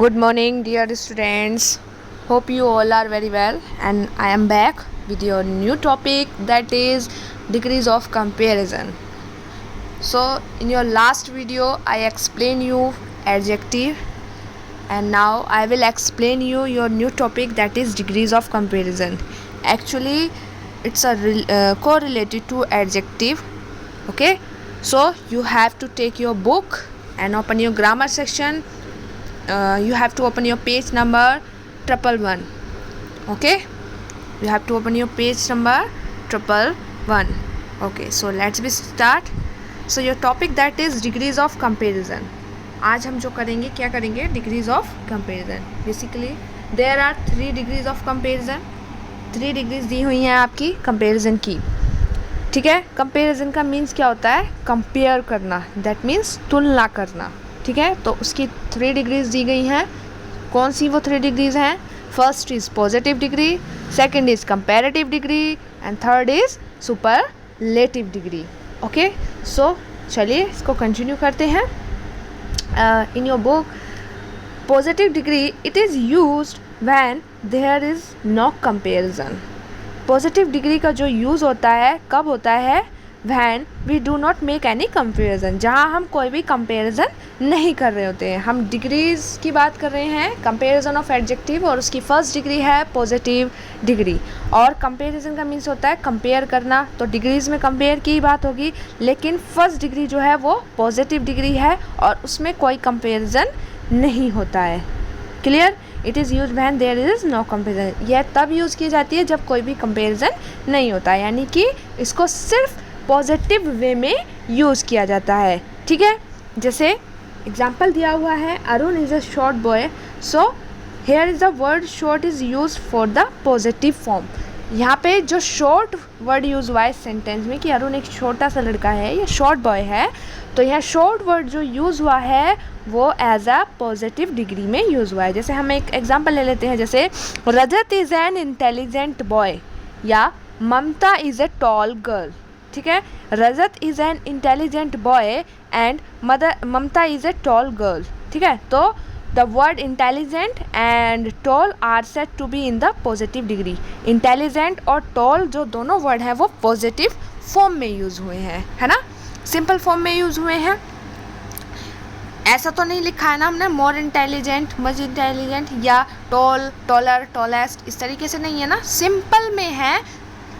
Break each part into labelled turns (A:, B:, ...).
A: Good morning, dear students. Hope you all are very well, and I am back with your new topic, that is degrees of comparison. So, in your last video, I explained you adjective, and now I will explain you your new topic, that is degrees of comparison. Actually, it's a correlated to adjective. Okay, so you have to take your book and open your grammar section. You have to open your page number 111. Okay, you have to open your page number 111. Okay, so let's be start. So your topic, that is degrees of comparison. आज हम जो करेंगे, क्या करेंगे, degrees of comparison. Basically there are 3 degrees of comparison. 3 degrees दी हुई हैं आपकी कंपेरिजन की. ठीक है, कंपेरिजन का मीन्स क्या होता है, कंपेयर करना, दैट मीन्स तुलना करना. ठीक है, तो उसकी 3 डिग्रीज दी गई हैं. कौन सी वो 3 डिग्रीज हैं? First is positive degree, second is comparative degree and third is superlative degree. Okay, so चलिए इसको कंटिन्यू करते हैं. In your book, positive degree it is used when there is no comparison. Positive degree का जो use होता है कब होता है? When we do not make any comparison, जहाँ हम कोई भी कंपेरिजन नहीं कर रहे होते हैं. हम डिग्रीज की बात कर रहे हैं, कंपेरिजन ऑफ एडजेक्टिव, और उसकी फर्स्ट डिग्री है पॉजिटिव डिग्री. और कंपेरिजन का मीन्स होता है कंपेयर करना, तो डिग्रीज में कंपेयर की बात होगी, लेकिन फर्स्ट डिग्री जो है वो पॉजिटिव डिग्री है और उसमें कोई कंपेरिजन नहीं होता है. Clear? It is use when there is no comparison. यह तब यूज़ की जाती है जब कोई भी कंपेरिजन नहीं होता है, यानी कि इसको सिर्फ पॉजिटिव वे में यूज़ किया जाता है. ठीक है, जैसे एग्जाम्पल दिया हुआ है, Arun is a short boy, so here is the word short is use for the positive form. यहाँ पे जो शॉर्ट वर्ड यूज़ हुआ है सेंटेंस में कि अरुण एक छोटा सा लड़का है या शॉर्ट बॉय है, तो यहाँ शॉर्ट वर्ड जो यूज़ हुआ है वो एज अ पॉजिटिव डिग्री में यूज़ हुआ है. जैसे हम एक एग्जाम्पल ले लेते हैं, जैसे Rajat is an intelligent boy या Mamta is a tall girl. ठीक है, Rajat is an intelligent boy and Mamta is a tall girl. ठीक है, तो the word intelligent and tall are set to be in the positive degree. Intelligent और tall जो दोनों word हैं वो पॉजिटिव फॉर्म में यूज़ हुए हैं, है ना, सिंपल फॉर्म में यूज़ हुए हैं. ऐसा तो नहीं लिखा है ना हमने मोर इंटेलिजेंट, मच इंटेलिजेंट या टॉल, टॉलर, टॉलेस्ट, इस तरीके से नहीं है ना. सिंपल में है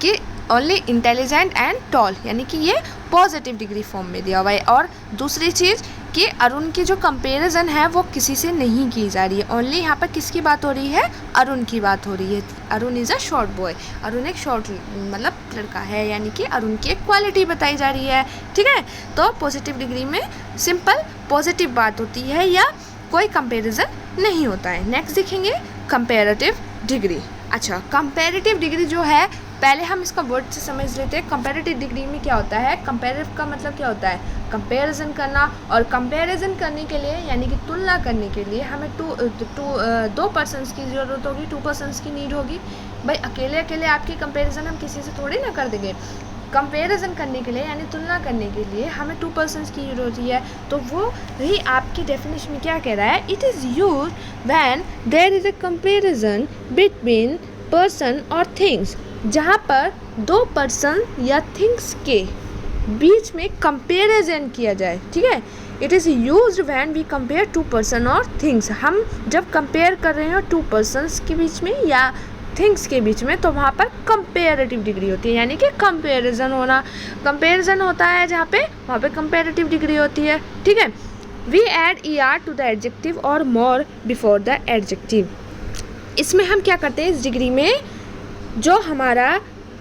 A: कि ओनली इंटेलिजेंट एंड टॉल, यानी कि ये पॉजिटिव डिग्री फॉर्म में दिया हुआ है. और दूसरी चीज़ कि अरुण की जो कंपैरिजन है वो किसी से नहीं की जा रही है, ओनली यहाँ पर किसकी बात हो रही है? अरुण की बात हो रही है. Arun is a short boy, Arun एक शॉर्ट मतलब लड़का है, यानी कि अरुण की एक क्वालिटी बताई जा रही है. ठीक है, तो पॉजिटिव डिग्री में सिंपल पॉजिटिव बात होती है या कोई कंपेरिजन नहीं होता है. नेक्स्ट देखेंगे कंपैरेटिव डिग्री. अच्छा, कंपैरेटिव डिग्री जो है, पहले हम इसका वर्ड से समझ लेते हैं. कंपैरेटिव डिग्री में क्या होता है? कंपैरेटिव का मतलब क्या होता है? कंपैरिजन करना. और कंपैरिजन करने के लिए यानी कि तुलना करने के लिए हमें दो पर्सन्स की ज़रूरत होगी, 2 पर्सन्स की नीड होगी. भाई अकेले अकेले आपकी कंपैरिजन हम किसी से थोड़ी ना कर देंगे. कंपैरिजन करने के लिए यानी तुलना करने के लिए हमें 2 पर्सन्स की ज़रूरत होती है. तो वो ही आपकी डेफिनेशन में क्या कह रहा है? It is use when there is a comparison between person और थिंग्स, जहाँ पर 2 पर्सन या थिंग्स के बीच में कंपैरिजन किया जाए. ठीक है, it is used when we compare 2 person और थिंग्स. हम जब कंपेयर कर रहे हो 2 पर्सन्स के बीच में या थिंग्स के बीच में, तो वहाँ पर कंपेरेटिव डिग्री होती है, यानी कि कंपैरिजन होना. कंपैरिजन होता है जहाँ पे, वहाँ पे कंपेरेटिव डिग्री होती है. ठीक है, we add ER to the adjective और मोर बिफोर द एडजेक्टिव. इसमें हम क्या करते हैं, इस डिग्री में जो हमारा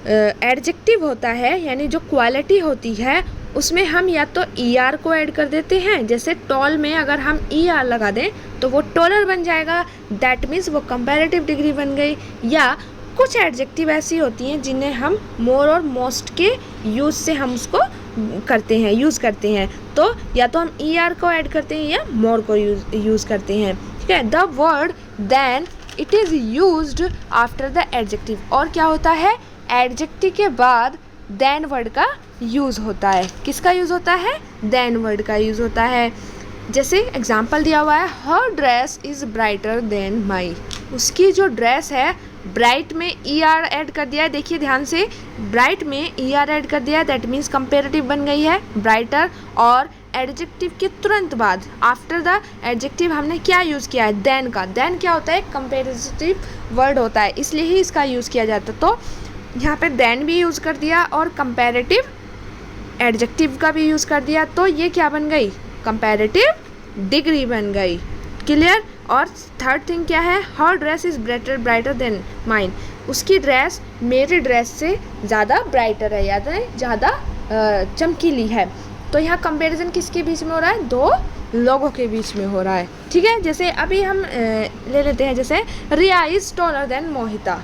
A: एडजेक्टिव होता है यानी जो क्वालिटी होती है उसमें हम या तो ER को ऐड कर देते हैं. जैसे टॉल में अगर हम ER लगा दें तो वो टॉलर बन जाएगा, दैट मीन्स वो कंपैरेटिव डिग्री बन गई. या कुछ एडजेक्टिव ऐसी होती हैं जिन्हें हम मोर और मोस्ट के यूज़ से हम उसको करते हैं, यूज़ करते हैं. तो या तो हम ER को ऐड करते हैं या मोर को यूज़ करते हैं. ठीक है, the word then it is used after the adjective. और क्या होता है? एडजेक्टिव के बाद देन वर्ड का यूज़ होता है. किसका यूज़ होता है? देन वर्ड का यूज़ होता है. जैसे एग्जाम्पल दिया हुआ है, her dress is brighter then माई, उसकी जो ड्रेस है, ब्राइट में ई आर ऐड कर दिया है, देखिए ध्यान से, ब्राइट में ई आर ऐड कर दिया है, दैट मीन्स कंपेरेटिव बन गई है ब्राइटर। और एडजेक्टिव के तुरंत बाद, आफ्टर द एडजेक्टिव, हमने क्या यूज़ किया है, देन का। देन क्या होता है, कंपेरेटिव वर्ड होता है, इसलिए ही इसका यूज़ किया जाता है। तो यहाँ पे देन भी यूज़ कर दिया और कंपेरेटिव एडजेक्टिव का भी यूज़ कर दिया, तो ये क्या बन गई, कंपेरेटिव डिग्री बन गई। क्लियर। और थर्ड थिंग क्या है, her dress is brighter than mine, उसकी ड्रेस मेरी ड्रेस से ज़्यादा ब्राइटर है, याद है, ज़्यादा चमकीली है। तो यहाँ कंपैरिजन किसके बीच में हो रहा है, दो लोगों के बीच में हो रहा है। ठीक है। जैसे अभी हम ले लेते हैं, जैसे रिया इज़ टॉलर देन मोहिता,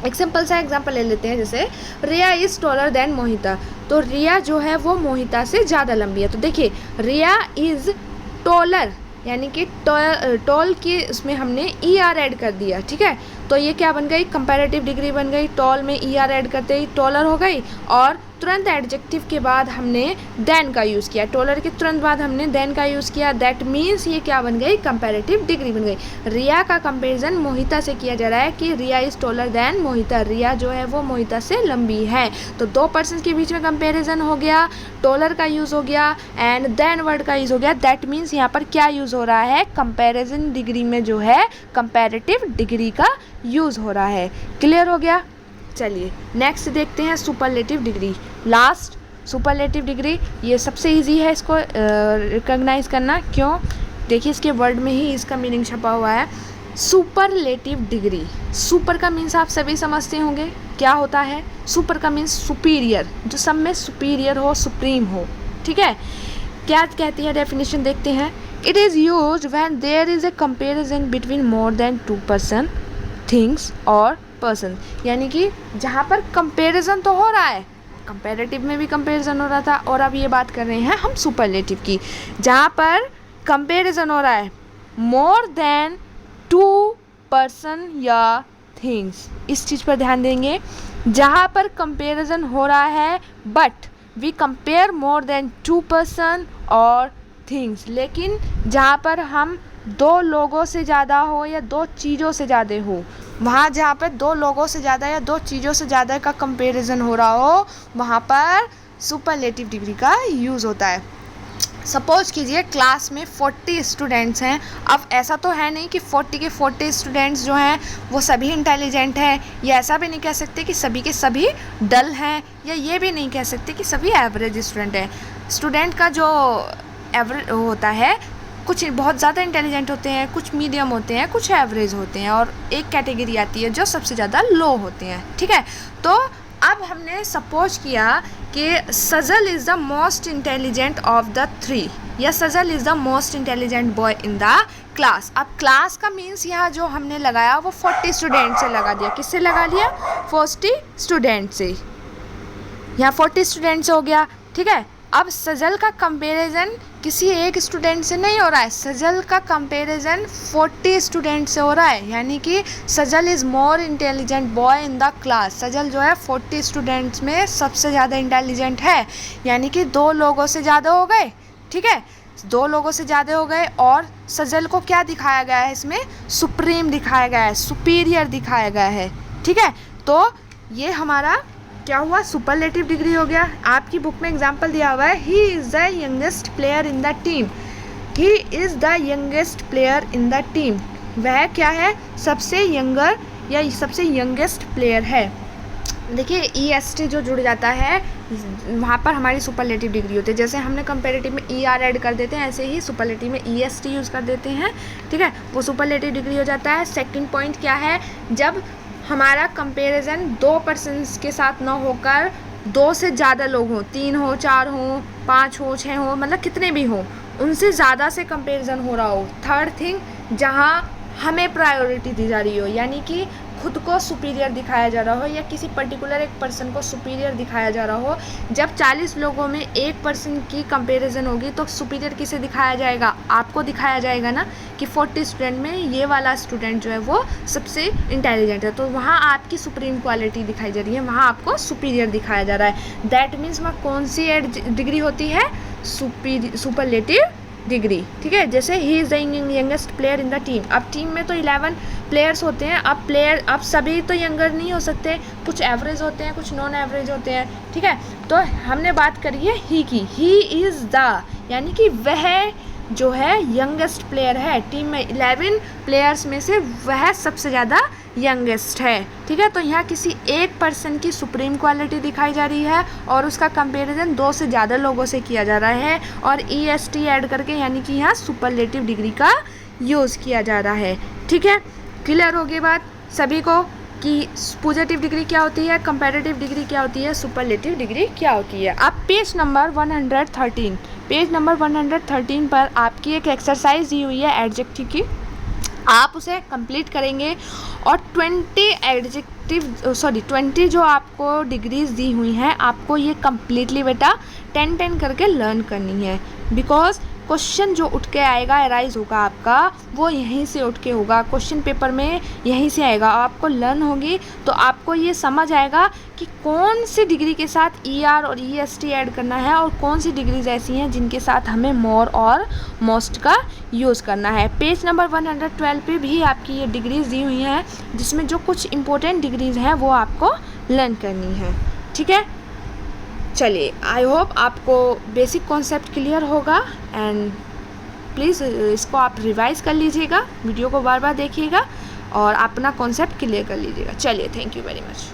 A: एक सिंपल सा एग्जांपल ले लेते हैं, जैसे रिया इज़ टॉलर देन मोहिता, तो रिया जो है वो मोहिता से ज़्यादा लंबी है। तो देखिए रिया इज़ टॉलर, यानी कि टॉल की उसमें हमने ई आर ऐड कर दिया। ठीक है। तो ये क्या बन गई, कंपैरेटिव डिग्री बन गई, टॉल में ई आर ऐड करते ही टॉलर हो गई, और तुरंत एडजेक्टिव के बाद हमने देन का यूज़ किया, टॉलर के तुरंत बाद हमने देन का यूज़ किया, दैट मीन्स ये क्या बन गई, कंपैरेटिव डिग्री बन गई। रिया का कंपैरिजन मोहिता से किया जा रहा है कि रिया इज़ टॉलर देन मोहिता, रिया जो है वो मोहिता से लंबी है। तो दो पर्सन के बीच में कंपैरिजन हो गया, टॉलर का यूज़ हो गया एंड देन वर्ड का यूज़ हो गया, दैट मीन्स यहाँ पर क्या यूज़ हो रहा है, कंपैरिजन डिग्री में जो है कंपैरेटिव डिग्री का यूज़ हो रहा है। क्लियर हो गया। चलिए नेक्स्ट देखते हैं superlative degree. Last superlative degree, ये सबसे इजी है इसको रिकॉग्नाइज करना। क्यों, देखिए इसके वर्ड में ही इसका मीनिंग छपा हुआ है, सुपरलेटिव डिग्री। सुपर का मीन्स आप सभी समझते होंगे क्या होता है, सुपर का मीन्स सुपीरियर, जो सब में सुपीरियर हो, सुप्रीम हो। ठीक है। क्या कहती है डेफिनेशन देखते हैं, it is used when there is a comparison between more than two person, things और पर्सन, यानी कि जहाँ पर कंपैरिजन तो हो रहा है, कंपैरेटिव में भी कंपैरिजन हो रहा था, और अब ये बात कर रहे हैं हम सुपरलेटिव की, जहाँ पर कंपैरिजन हो रहा है मोर देन टू पर्सन या थिंग्स। इस चीज़ पर ध्यान देंगे, जहाँ पर कंपैरिजन हो रहा है but we compare more than two person और थिंग्स, लेकिन जहाँ पर हम दो लोगों से ज़्यादा हो या दो चीज़ों से ज़्यादा हो, वहाँ जहाँ पर दो लोगों से ज़्यादा या दो चीज़ों से ज़्यादा का कंपैरिजन हो रहा हो, वहाँ पर सुपरलेटिव डिग्री का यूज़ होता है। सपोज कीजिए क्लास में 40 स्टूडेंट्स हैं। अब ऐसा तो है नहीं कि 40 के 40 स्टूडेंट्स जो हैं वो सभी इंटेलिजेंट हैं, या ऐसा भी नहीं कह सकते कि सभी के सभी डल हैं, या ये भी नहीं कह सकते कि सभी एवरेज स्टूडेंट हैं। स्टूडेंट का जो एवरेज होता है, कुछ बहुत ज़्यादा इंटेलिजेंट होते हैं, कुछ मीडियम होते हैं, कुछ एवरेज होते हैं, और एक कैटेगरी आती है जो सबसे ज़्यादा लो होते हैं। ठीक है। तो अब हमने सपोज किया कि Sajal is the most intelligent of the three, या Sajal is the most intelligent boy in the class. अब क्लास का मीन्स यहाँ जो हमने लगाया वो 40 स्टूडेंट से लगा दिया। किससे लगा लिया, 40 स्टूडेंट से, यहाँ 40 स्टूडेंट से हो गया। ठीक है। अब सजल का कंपैरिजन किसी एक स्टूडेंट से नहीं हो रहा है, सजल का कंपैरिजन 40 स्टूडेंट से हो रहा है, यानी कि Sajal is more intelligent boy in the class. Sajal जो है 40 स्टूडेंट्स में सबसे ज़्यादा इंटेलिजेंट है, यानी कि दो लोगों से ज़्यादा हो गए। ठीक है। दो लोगों से ज़्यादा हो गए, और सजल को क्या दिखाया गया है, इसमें सुप्रीम दिखाया गया है, सुपीरियर दिखाया गया है। ठीक है। तो ये हमारा क्या हुआ, सुपरलेटिव डिग्री हो गया। आपकी बुक में एग्जाम्पल दिया हुआ है, he is the youngest player in the team, he is the youngest player in the team, वह क्या है, सबसे यंगर या सबसे यंगेस्ट प्लेयर है। देखिए EST जो जुड़ जाता है वहाँ पर हमारी सुपरलेटिव डिग्री होती है। जैसे हमने कंपैरेटिव में ER ऐड कर देते हैं, ऐसे ही सुपरलेटिव में EST यूज़ कर देते हैं। ठीक है। वो सुपरलेटिव डिग्री हो जाता है। सेकंड पॉइंट क्या है, जब हमारा कंपैरिजन दो पर्सन्स के साथ ना होकर दो से ज़्यादा लोग हों, 3 हो, 4 हो, 5 हो, 6 हो, मतलब कितने भी हों, उनसे ज़्यादा से कंपैरिजन हो रहा हो। थर्ड थिंग, जहाँ हमें प्रायोरिटी दी जा रही हो, यानी कि खुद को सुपीरियर दिखाया जा रहा हो, या किसी पर्टिकुलर एक पर्सन को सुपीरियर दिखाया जा रहा हो। जब 40 लोगों में एक पर्सन की कंपैरिजन होगी तो सुपीरियर किसे दिखाया जाएगा, आपको दिखाया जाएगा ना, कि 40 स्टूडेंट में ये वाला स्टूडेंट जो है वो सबसे इंटेलिजेंट है, तो वहाँ आपकी सुप्रीम क्वालिटी दिखाई जा रही है, वहाँ आपको सुपीरियर दिखाया जा रहा है। दैट मीन्स वहाँ कौन सी डिग्री होती है, सुपरलेटिव डिग्री, ठीक है। जैसे he is the youngest player in the team, अब टीम में तो 11 प्लेयर्स होते हैं, अब सभी तो यंगर नहीं हो सकते, कुछ एवरेज होते हैं, कुछ नॉन एवरेज होते हैं, ठीक है। तो हमने बात करी है ही की, ही इज़ द, यानी कि वह जो है यंगेस्ट प्लेयर है टीम में, 11 प्लेयर्स में से वह सबसे ज़्यादा यंगेस्ट है, ठीक है। तो यहाँ किसी एक पर्सन की सुप्रीम क्वालिटी दिखाई जा रही है और उसका कंपैरिजन 2 से ज़्यादा लोगों से किया जा रहा है और EST ऐड करके, यानी कि यहाँ सुपरलेटिव डिग्री का यूज़ किया जा रहा है, ठीक है। क्लियर हो गई बात सभी को कि पॉजिटिव डिग्री क्या होती है, कंपैरेटिव डिग्री क्या होती है, सुपरलेटिव डिग्री क्या होती है। अब पेज नंबर 113 पर आपकी एक एक्सरसाइज दी हुई है एडजेक्टिव की, आप उसे कंप्लीट करेंगे और 20 जो आपको डिग्रीज दी हुई हैं आपको ये कम्प्लीटली बेटा 10 करके लर्न करनी है, बिकॉज क्वेश्चन जो उठ के आएगा, अराइज होगा आपका, वो यहीं से उठ के होगा, क्वेश्चन पेपर में यहीं से आएगा। आपको लर्न होगी तो आपको ये समझ आएगा कि कौन सी डिग्री के साथ ER और EST ऐड करना है और कौन सी डिग्रीज ऐसी हैं जिनके साथ हमें मोर और मोस्ट का यूज़ करना है। पेज नंबर 112 पे भी आपकी ये डिग्रीज दी हुई हैं, जिसमें जो कुछ इंपॉर्टेंट डिग्रीज हैं वो आपको लर्न करनी है, ठीक है। चलिए, आई होप आपको बेसिक कॉन्सेप्ट क्लियर होगा एंड प्लीज़ इसको आप रिवाइज़ कर लीजिएगा, वीडियो को बार बार देखिएगा और अपना कॉन्सेप्ट क्लियर कर लीजिएगा। चलिए, थैंक यू वेरी मच।